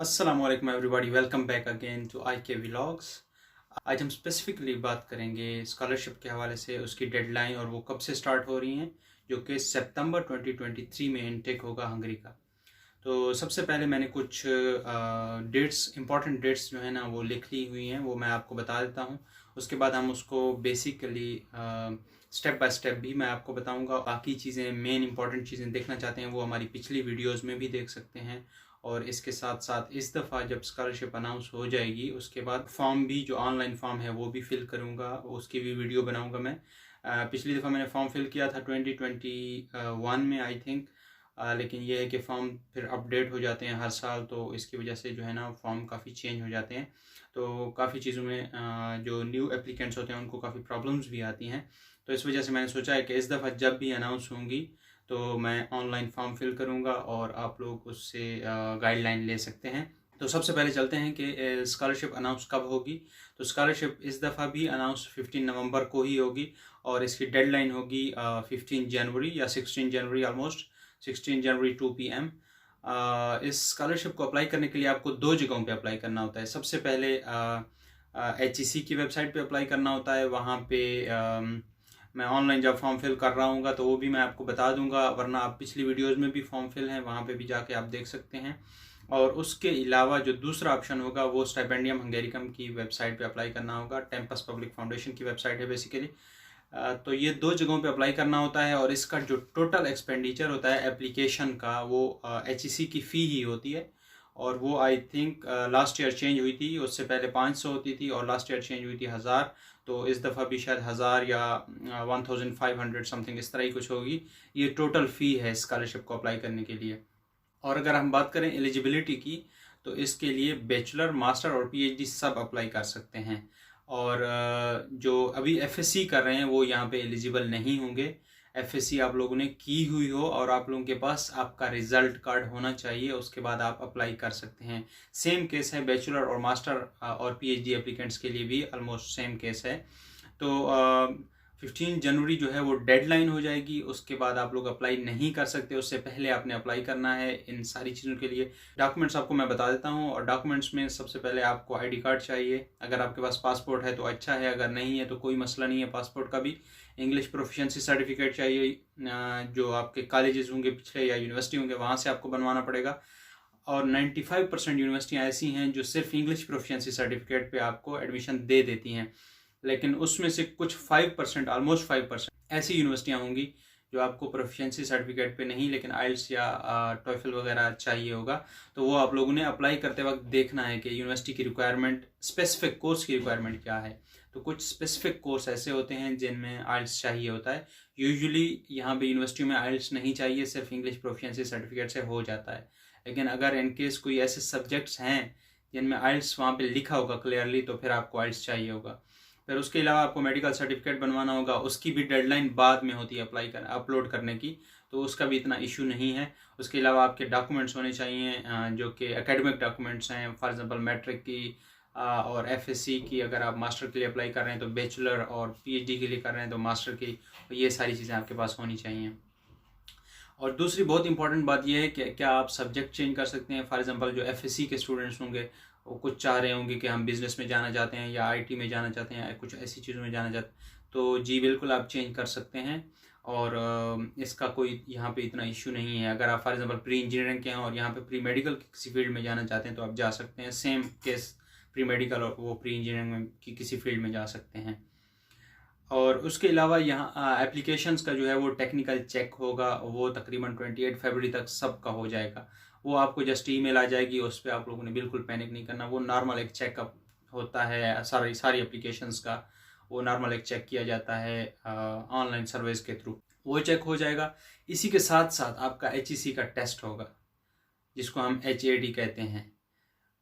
अस्सलाम वालेकुम everybody, welcome back again to I K vlogs. आज हम स्पेसिफिकली बात करेंगे स्कॉलरशिप के हवाले से, उसकी डेडलाइन और वो कब से स्टार्ट हो रही हैं, जो कि सितंबर 2023 में इनटेक होगा हंगरी का। तो सबसे पहले मैंने कुछ डेट्स, इंपॉर्टेंट डेट्स जो है ना वो लिख ली हुई हैं, वो मैं आपको बता देता हूँ। उसके बाद हम उसको बेसिकली स्टेप बाय स्टेप भी मैं आपको बताऊंगा। बाकी चीज़ें, मेन इंपॉर्टेंट चीज़ें देखना चाहते हैं वो हमारी पिछली वीडियोस में भी देख सकते हैं। और इसके साथ साथ इस दफ़ा जब स्कॉलरशिप अनाउंस हो जाएगी उसके बाद फॉर्म भी, जो ऑनलाइन फॉर्म है वो भी फिल करूँगा, उसकी भी वीडियो बनाऊँगा मैं। पिछली दफ़ा मैंने फॉर्म फिल किया था 2021 में आई थिंक, लेकिन ये है कि फॉर्म फिर अपडेट हो जाते हैं हर साल, तो इसकी वजह से जो है ना फॉर्म काफ़ी चेंज हो जाते हैं। तो काफ़ी चीज़ों में जो न्यू एप्लीकेंट्स होते हैं उनको काफ़ी प्रॉब्लम्स भी आती हैं। तो इस वजह से मैंने सोचा है कि इस दफ़ा जब भी अनाउंस होंगी तो मैं ऑनलाइन फॉर्म फिल करूँगा और आप लोग उससे गाइडलाइन ले सकते हैं। तो सबसे पहले चलते हैं कि स्कॉलरशिप अनाउंस कब होगी। तो स्कॉलरशिप इस दफ़ा भी अनाउंस 15 नवंबर को ही होगी और इसकी डेडलाइन होगी 15 जनवरी या 16 जनवरी, ऑलमोस्ट 16 जनवरी 2 PM। इस स्कॉलरशिप को अप्लाई करने के लिए आपको दो जगहों पे अप्लाई करना होता है। सबसे पहले HEC की वेबसाइट पे अप्लाई करना होता है। वहाँ पे मैं ऑनलाइन जब फॉर्म फिल कर रहा हूँ तो वो भी मैं आपको बता दूंगा, वरना आप पिछली वीडियोस में भी फॉर्म फिल हैं, वहाँ पे भी जाके आप देख सकते हैं। और उसके अलावा जो दूसरा ऑप्शन होगा वो स्टाइपेंडियम हंगेरिकम की वेबसाइट पे अप्लाई करना होगा। टेम्पस पब्लिक फाउंडेशन की वेबसाइट है बेसिकली। तो ये दो जगहों पे अप्लाई करना होता है और इसका जो टोटल एक्सपेंडिचर होता है एप्लीकेशन का वो HEC की फ़ी ही होती है। और वो I think last year change हुई थी, उससे पहले 500 होती थी और लास्ट ईयर चेंज हुई थी 1000। तो इस दफ़ा भी शायद 1000 या 1500 समथिंग इस तरह ही कुछ होगी। ये टोटल फ़ी है स्कॉलरशिप को अप्लाई करने के लिए। और अगर हम बात करें एलिजिबिलिटी की, तो इसके लिए बैचलर, मास्टर और PhD सब अप्लाई कर सकते हैं। और जो अभी FSC कर रहे हैं वो यहाँ पे एलिजिबल नहीं होंगे। FSC आप लोगों ने की हुई हो और आप लोगों के पास आपका रिजल्ट कार्ड होना चाहिए, उसके बाद आप अप्लाई कर सकते हैं। सेम केस है बैचलर और मास्टर और PhD एप्लीकेंट्स के लिए भी, ऑलमोस्ट सेम केस है। तो 15 जनवरी जो है वो डेडलाइन हो जाएगी, उसके बाद आप लोग अप्लाई नहीं कर सकते, उससे पहले आपने अप्लाई करना है इन सारी चीज़ों के लिए। डॉक्यूमेंट्स आपको मैं बता देता हूँ, और डॉक्यूमेंट्स में सबसे पहले आपको ID कार्ड चाहिए। अगर आपके पास पासपोर्ट है तो अच्छा है, अगर नहीं है तो कोई मसला नहीं है पासपोर्ट का भी। इंग्लिश प्रोफिशिएंसी सर्टिफिकेट चाहिए, जो आपके कॉलेजेस होंगे पिछले या यूनिवर्सिटी होंगे वहाँ से आपको बनवाना पड़ेगा। और 95% यूनिवर्सिटियाँ ऐसी हैं जो सिर्फ इंग्लिश प्रोफिशिएंसी सर्टिफिकेट पे आपको एडमिशन दे देती हैं, लेकिन उसमें से कुछ 5%, ऑलमोस्ट 5% ऐसी यूनिवर्सिटियाँ होंगी जो आपको प्रोफिशिएंसी सर्टिफिकेट पे नहीं, लेकिन आइल्स या टॉफल वगैरह चाहिए होगा। तो वो आप लोगों ने अप्लाई करते वक्त देखना है कि यूनिवर्सिटी की रिक्वायरमेंट, स्पेसिफिक कोर्स की रिक्वायरमेंट क्या है। तो कुछ स्पेसिफिक कोर्स ऐसे होते हैं जिनमें आइल्स चाहिए होता है। यूजुअली यहाँ पे यूनिवर्सिटी में आइल्स नहीं चाहिए, सिर्फ इंग्लिश प्रोफिशिएंसी सर्टिफिकेट से हो जाता है। लेकिन अगर इनकेस कोई ऐसे सब्जेक्ट्स हैं जिनमें आइल्स वहाँ पे लिखा होगा क्लियरली, तो फिर आपको आइल्स चाहिए होगा। फिर उसके अलावा आपको मेडिकल सर्टिफिकेट बनवाना होगा, उसकी भी डेडलाइन बाद में होती है अपलोड करने की, तो उसका भी इतना इशू नहीं है। उसके अलावा आपके डॉक्यूमेंट्स होने चाहिए जो कि एकेडमिक डॉक्यूमेंट्स हैं, फॉर एग्जांपल मैट्रिक की और FSC की। अगर आप मास्टर के लिए अप्लाई कर रहे हैं तो बैचलर, और PhD के लिए कर रहे हैं तो मास्टर की, तो ये सारी चीज़ें आपके पास होनी चाहिए। और दूसरी बहुत इंपॉर्टेंट बात यह है कि क्या आप सब्जेक्ट चेंज कर सकते हैं। फॉर एग्जांपल जो FSC के स्टूडेंट्स होंगे वो कुछ चाह रहे होंगे कि हम बिज़नेस में जाना चाहते हैं या IT में जाना चाहते हैं या कुछ ऐसी चीज़ों में जाना चाहते हैं, तो जी बिल्कुल आप चेंज कर सकते हैं। और इसका कोई यहाँ पे इतना इशू नहीं है। अगर आप फॉर एग्जांपल प्री इंजीनियरिंग के हैं और यहाँ पे प्री मेडिकल किसी फील्ड में जाना चाहते हैं तो आप जा सकते हैं। सेम केस प्री मेडिकल और वो प्री इंजीनियरिंग की किसी फील्ड में जा सकते हैं। और उसके अलावा यहाँ एप्लीकेशंस का जो है वो टेक्निकल चेक होगा, वो तकरीबन 28 फरवरी तक सबका हो जाएगा। वो आपको जस्ट ईमेल आ जाएगी, उस पर आप लोगों ने बिल्कुल पैनिक नहीं करना। वो नॉर्मल एक चेकअप होता है सारी एप्लीकेशंस का, वो नॉर्मल एक चेक किया जाता है ऑनलाइन सर्विस के थ्रू, वो चेक हो जाएगा। इसी के साथ साथ आपका HEC का टेस्ट होगा जिसको हम HAT कहते हैं।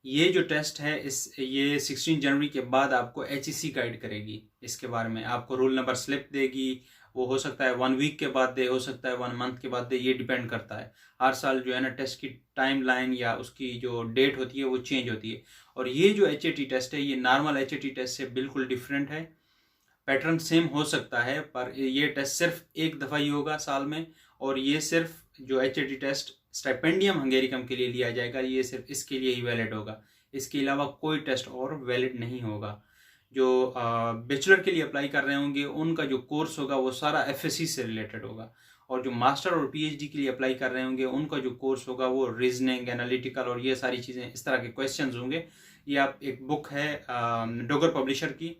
ये जो टेस्ट है ये 16 जनवरी के बाद आपको HEC गाइड करेगी। इसके बारे में आपको रोल नंबर स्लिप देगी। वो हो सकता है 1 वीक के बाद दे, हो सकता है 1 मंथ के बाद दे, ये डिपेंड करता है। हर साल जो है ना टेस्ट की टाइम लाइन या उसकी जो डेट होती है वो चेंज होती है। और ये जो HAT टेस्ट है ये नॉर्मल HAT टेस्ट से बिल्कुल डिफरेंट है। पैटर्न सेम हो सकता है पर ये टेस्ट सिर्फ एक दफ़ा ही होगा साल में, और ये सिर्फ जो HAT टेस्ट स्टाइपेंडियम हंगेरिकम के लिए लिया जाएगा, ये सिर्फ इसके लिए ही वैलिड होगा। इसके अलावा कोई टेस्ट और वैलिड नहीं होगा। जो बैचलर के लिए अप्लाई कर रहे होंगे उनका जो कोर्स होगा वो सारा FSC से रिलेटेड होगा, और जो मास्टर और PhD के लिए अप्लाई कर रहे होंगे उनका जो कोर्स होगा वो रीजनिंग, एनालिटिकल और ये सारी चीज़ें, इस तरह के क्वेश्चंस होंगे। ये आप एक बुक है डोगर पब्लिशर की,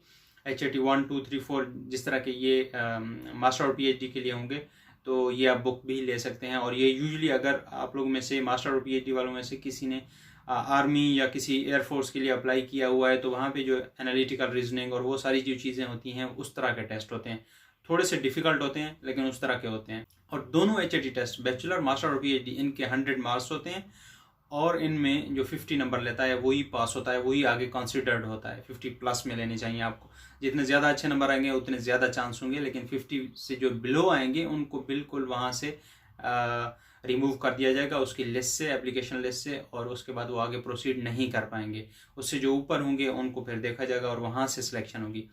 HAT 1, 2, 3, 4, जिस तरह के ये मास्टर और PhD के लिए होंगे, तो ये आप बुक भी ले सकते हैं। और ये यूजुअली अगर आप लोग में से मास्टर और PhD वालों में से किसी ने आर्मी या किसी एयरफोर्स के लिए अप्लाई किया हुआ है तो वहाँ पे जो एनालिटिकल रीजनिंग और वो सारी जो चीज़ें होती हैं उस तरह के टेस्ट होते हैं, थोड़े से डिफ़िकल्ट होते हैं लेकिन उस तरह के होते हैं। और दोनों HAT टेस्ट, बैचलर, मास्टर और PhD, इनके 100 मार्क्स होते हैं, और इनमें जो 50 नंबर लेता है वही पास होता है, वही आगे कंसिडर्ड होता है। 50 प्लस में लेने चाहिए आपको, जितने ज़्यादा अच्छे नंबर आएंगे उतने ज़्यादा चांस होंगे, लेकिन 50 से जो बिलो आएंगे उनको बिल्कुल वहाँ से रिमूव कर दिया जाएगा उसकी लिस्ट से, एप्लीकेशन लिस्ट से, और उसके बाद वो आगे प्रोसीड नहीं कर पाएंगे। उससे जो ऊपर होंगे उनको फिर देखा जाएगा और वहाँ से सिलेक्शन होगी।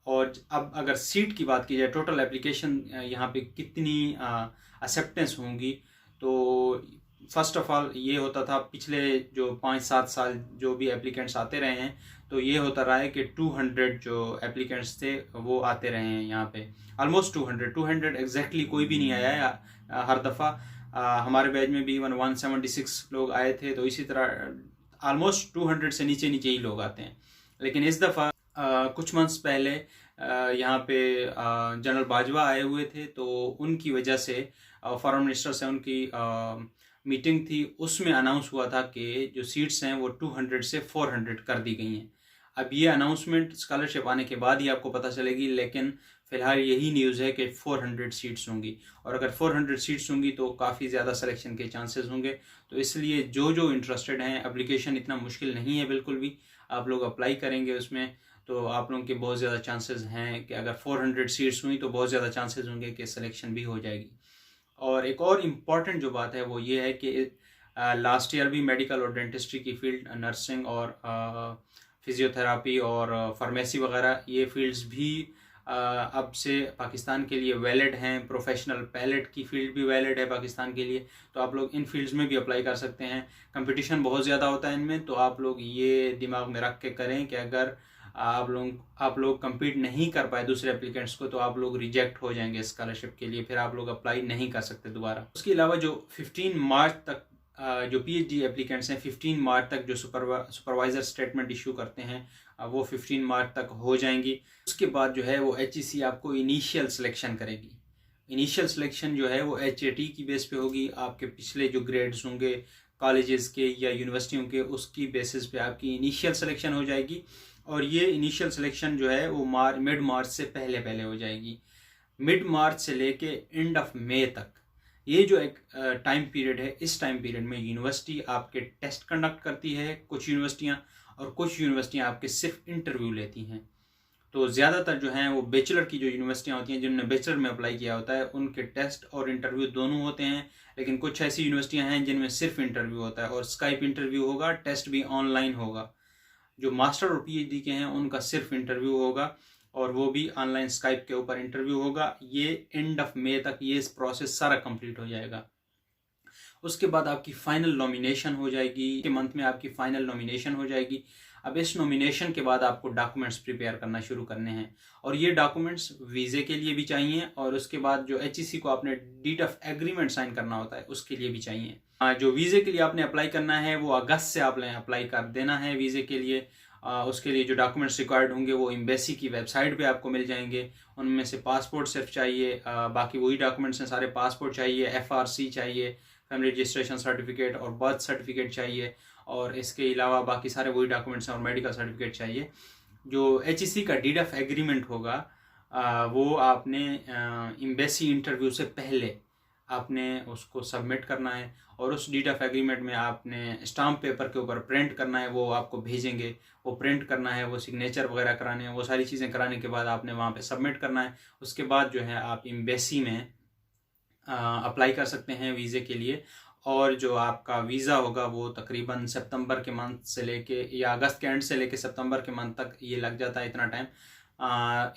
और अब अगर सीट की बात की जाए, टोटल एप्लीकेशन यहाँ पे कितनी एक्सेप्टेंस होंगी, तो फर्स्ट ऑफ ऑल ये होता था पिछले जो 5-7 साल जो भी एप्लीकेंट्स आते रहे हैं, तो ये होता रहा है कि 200 जो एप्लीकेंट्स थे वो आते रहे हैं यहाँ पे, ऑलमोस्ट 200 एग्जैक्टली कोई भी नहीं आया है हर दफ़ा। हमारे बैच में भी इवन 176 लोग आए थे, तो इसी तरह ऑलमोस्ट 200 से नीचे नीचे ही लोग आते हैं। लेकिन इस दफ़ा कुछ मंथ्स पहले यहाँ पे जनरल बाजवा आए हुए थे, तो उनकी वजह से फॉरेन मिनिस्टर से उनकी मीटिंग थी, उसमें अनाउंस हुआ था कि जो सीट्स हैं वो 200 से 400 कर दी गई हैं। अब ये अनाउंसमेंट स्कॉलरशिप आने के बाद ही आपको पता चलेगी, लेकिन फ़िलहाल यही न्यूज़ है कि 400 सीट्स होंगी, और अगर 400 सीट्स होंगी तो काफ़ी ज़्यादा सिलेक्शन के चांसेस होंगे। तो इसलिए जो इंटरेस्टेड हैं, एप्लीकेशन इतना मुश्किल नहीं है बिल्कुल भी, आप लोग अप्लाई करेंगे उसमें तो आप लोगों के बहुत ज़्यादा चांसेस हैं कि अगर 400 सीट्स हुई तो बहुत ज़्यादा चांसेस होंगे कि सिलेक्शन भी हो जाएगी। और एक और इम्पॉर्टेंट जो बात है वो ये है कि लास्ट ईयर भी मेडिकल और डेंटिस्ट्री की फील्ड, नर्सिंग और फिजियोथेरापी और फार्मेसी वगैरह, ये फील्ड्स भी अब से पाकिस्तान के लिए वैलिड हैं। प्रोफेशनल पायलट की फील्ड भी वैलिड है पाकिस्तान के लिए, तो आप लोग इन फील्ड्स में भी अप्लाई कर सकते हैं। कंपटीशन बहुत ज़्यादा होता है इनमें, तो आप लोग ये दिमाग में रख के करें कि अगर आप लोग compete नहीं कर पाए दूसरे एप्लीकेंट्स को, तो आप लोग रिजेक्ट हो जाएंगे स्कॉलरशिप के लिए, फिर आप लोग अप्लाई नहीं कर सकते दोबारा। उसके अलावा जो 15 मार्च तक जो PhD एप्लीकेंट्स हैं, 15 मार्च तक जो सुपरवाइज़र स्टेटमेंट इशू करते हैं वो 15 मार्च तक हो जाएंगी। उसके बाद जो है वो HEC आपको इनिशियल सिलेक्शन करेगी। इनिशियल सिलेक्शन जो है वो HAT की बेस पे होगी, आपके पिछले जो ग्रेड्स होंगे कॉलेजेस के या यूनिवर्सिटियों के, उसकी बेसिस पे आपकी इनिशियल सिलेक्शन हो जाएगी। और ये इनिशियल सिलेक्शन जो है वो मिड मार्च से पहले हो जाएगी। मिड मार्च से लेके एंड ऑफ मई तक ये जो एक टाइम पीरियड है, इस टाइम पीरियड में यूनिवर्सिटी आपके टेस्ट कंडक्ट करती है, कुछ यूनिवर्सिटियाँ, और कुछ यूनिवर्सिटियाँ आपके सिर्फ इंटरव्यू लेती हैं। तो ज़्यादातर जो हैं वो बैचलर की जो यूनिवर्सिटियाँ होती हैं, जिन्होंने बैचलर में अप्लाई किया होता है, उनके टेस्ट और इंटरव्यू दोनों होते हैं। लेकिन कुछ ऐसी यूनिवर्सिटियाँ हैं जिनमें सिर्फ इंटरव्यू होता है, और स्काइप इंटरव्यू होगा, टेस्ट भी ऑनलाइन होगा। जो मास्टर और PhD के हैं उनका सिर्फ इंटरव्यू होगा, और वो भी ऑनलाइन स्काइप के ऊपर इंटरव्यू होगा। ये एंड ऑफ मई तक ये प्रोसेस सारा कंप्लीट हो जाएगा। उसके बाद आपकी फाइनल नॉमिनेशन हो जाएगी, के मंथ में आपकी फाइनल नॉमिनेशन हो जाएगी। अब इस नॉमिनेशन के बाद आपको डॉक्यूमेंट्स प्रिपेयर करना शुरू करने हैं, और ये डॉक्यूमेंट्स वीज़े के लिए भी चाहिए, और उसके बाद जो HEC को आपने डीड ऑफ एग्रीमेंट साइन करना होता है उसके लिए भी चाहिए। जो वीज़े के लिए आपने अप्लाई करना है वो अगस्त से आपने अप्लाई कर देना है वीज़े के लिए। उसके लिए जो डॉक्यूमेंट्स रिक्वायर्ड होंगे वो एम्बेसी की वेबसाइट पे आपको मिल जाएंगे। उनमें से पासपोर्ट सिर्फ चाहिए, बाकी वही डॉक्यूमेंट्स हैं सारे। पासपोर्ट चाहिए, FRC चाहिए, फैमिली रजिस्ट्रेशन सर्टिफिकेट और बर्थ सर्टिफिकेट चाहिए, और इसके अलावा बाकी सारे वही डॉक्यूमेंट्स हैं, और मेडिकल सर्टिफिकेट चाहिए। जो HEC का डीड ऑफ एग्रीमेंट होगा वो आपने एम्बेसी इंटरव्यू से पहले आपने उसको सबमिट करना है, और उस डीड ऑफ एग्रीमेंट में आपने स्टाम्प पेपर के ऊपर प्रिंट करना है, वो आपको भेजेंगे, वो प्रिंट करना है, वो सिग्नेचर वगैरह कराने हैं, वो सारी चीज़ें कराने के बाद आपने वहाँ पे सबमिट करना है। उसके बाद जो है आप एम्बेसी में अप्लाई कर सकते हैं वीज़े के लिए, और जो आपका वीज़ा होगा वो तकरीबन सितंबर के मंथ से लेके या अगस्त के एंड से लेके सितंबर के मंथ तक ये लग जाता है, इतना टाइम।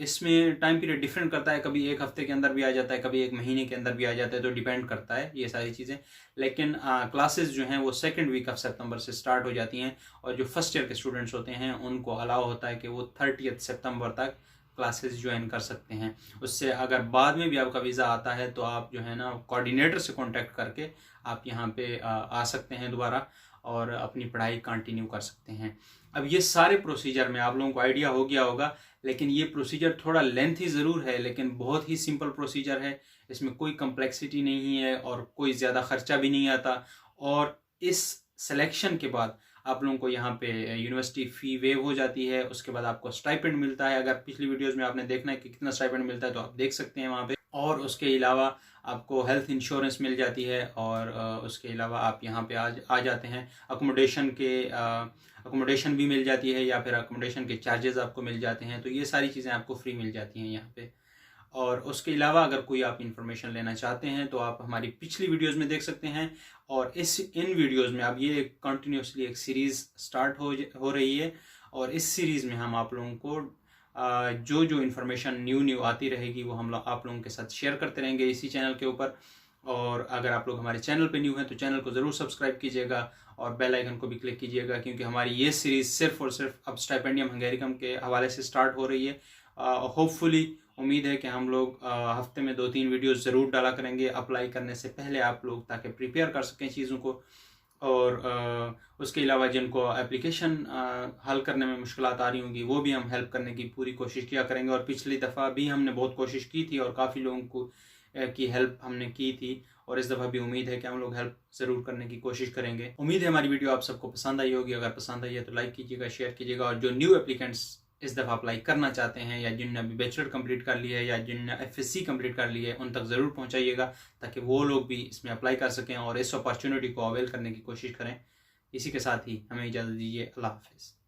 इसमें टाइम पीरियड डिफरेंट करता है, कभी 1 हफ्ते के अंदर भी आ जाता है, कभी 1 महीने के अंदर भी आ जाता है, तो डिपेंड करता है ये सारी चीज़ें। लेकिन क्लासेस जो हैं वो सेकंड वीक ऑफ सितंबर से स्टार्ट हो जाती हैं, और जो फर्स्ट ईयर के स्टूडेंट्स होते हैं उनको अलाउ होता है कि वो 30 सितंबर तक क्लासेस ज्वाइन कर सकते हैं। उससे अगर बाद में भी आपका वीज़ा आता है तो आप जो है ना कोऑर्डिनेटर से कांटेक्ट करके आप यहाँ पे आ सकते हैं दोबारा, और अपनी पढ़ाई कंटिन्यू कर सकते हैं। अब ये सारे प्रोसीजर में आप लोगों को आइडिया हो गया होगा, लेकिन ये प्रोसीजर थोड़ा लेंथी ज़रूर है, लेकिन बहुत ही सिंपल प्रोसीजर है। इसमें कोई कम्प्लेक्सिटी नहीं है और कोई ज़्यादा खर्चा भी नहीं आता। और इस सिलेक्शन के बाद आप लोगों को यहाँ पे यूनिवर्सिटी फ़ी वेव हो जाती है। उसके बाद आपको स्टाइपेंड मिलता है। अगर पिछली वीडियोज़ में आपने देखना है कि कितना स्टाइपेंड मिलता है तो आप देख सकते हैं वहाँ पे। और उसके अलावा आपको हेल्थ इंश्योरेंस मिल जाती है, और उसके अलावा आप यहाँ पे आ जाते हैं। अकोमोडेशन भी मिल जाती है, या फिर अकोमोडेशन के चार्जेस आपको मिल जाते हैं। तो ये सारी चीज़ें आपको फ्री मिल जाती हैं यहाँ पे। और उसके अलावा अगर कोई आप इन्फॉर्मेशन लेना चाहते हैं तो आप हमारी पिछली वीडियोस में देख सकते हैं। और इन वीडियोस में अब ये कंटिन्यूसली एक सीरीज़ स्टार्ट हो रही है, और इस सीरीज़ में हम आप लोगों को जो जो इन्फॉर्मेशन न्यू आती रहेगी वो हम आप लोगों के साथ शेयर करते रहेंगे इसी चैनल के ऊपर। और अगर आप लोग हमारे चैनल पे न्यू हैं तो चैनल को ज़रूर सब्सक्राइब कीजिएगा और बेल आइकन को भी क्लिक कीजिएगा, क्योंकि हमारी ये सीरीज़ सिर्फ और सिर्फ अब स्टाइपेंडियम हंगेरिकम के हवाले से स्टार्ट हो रही है। होपफुली उम्मीद है कि हम लोग हफ्ते में 2-3 वीडियोस ज़रूर डाला करेंगे अप्लाई करने से पहले आप लोग, ताकि प्रिपेयर कर सकें चीज़ों को। और उसके अलावा जिनको एप्लीकेशन हल करने में मुश्किलात आ रही होंगी वो भी हम हेल्प करने की पूरी कोशिश किया करेंगे। और पिछली दफ़ा भी हमने बहुत कोशिश की थी और काफ़ी लोगों को की हेल्प हमने की थी, और इस दफ़ा भी उम्मीद है कि हम लोग हेल्प ज़रूर करने की कोशिश करेंगे। उम्मीद है हमारी वीडियो आप सबको पसंद आई होगी। अगर पसंद आई है तो लाइक कीजिएगा, शेयर कीजिएगा। और जो न्यू एप्लीकेंट्स इस दफ़ा अप्लाई करना चाहते हैं, या जिनने अभी बैचलर कंप्लीट कर लिया है, या जिनने FSc कंप्लीट कर लिया है, उन तक ज़रूर पहुंचाइएगा, ताकि वो लोग भी इसमें अप्लाई कर सकें और इस अपॉर्चुनिटी को अवेल करने की कोशिश करें। इसी के साथ ही हमें इजाज़त दीजिए। अल्लाह हाफ़िज़।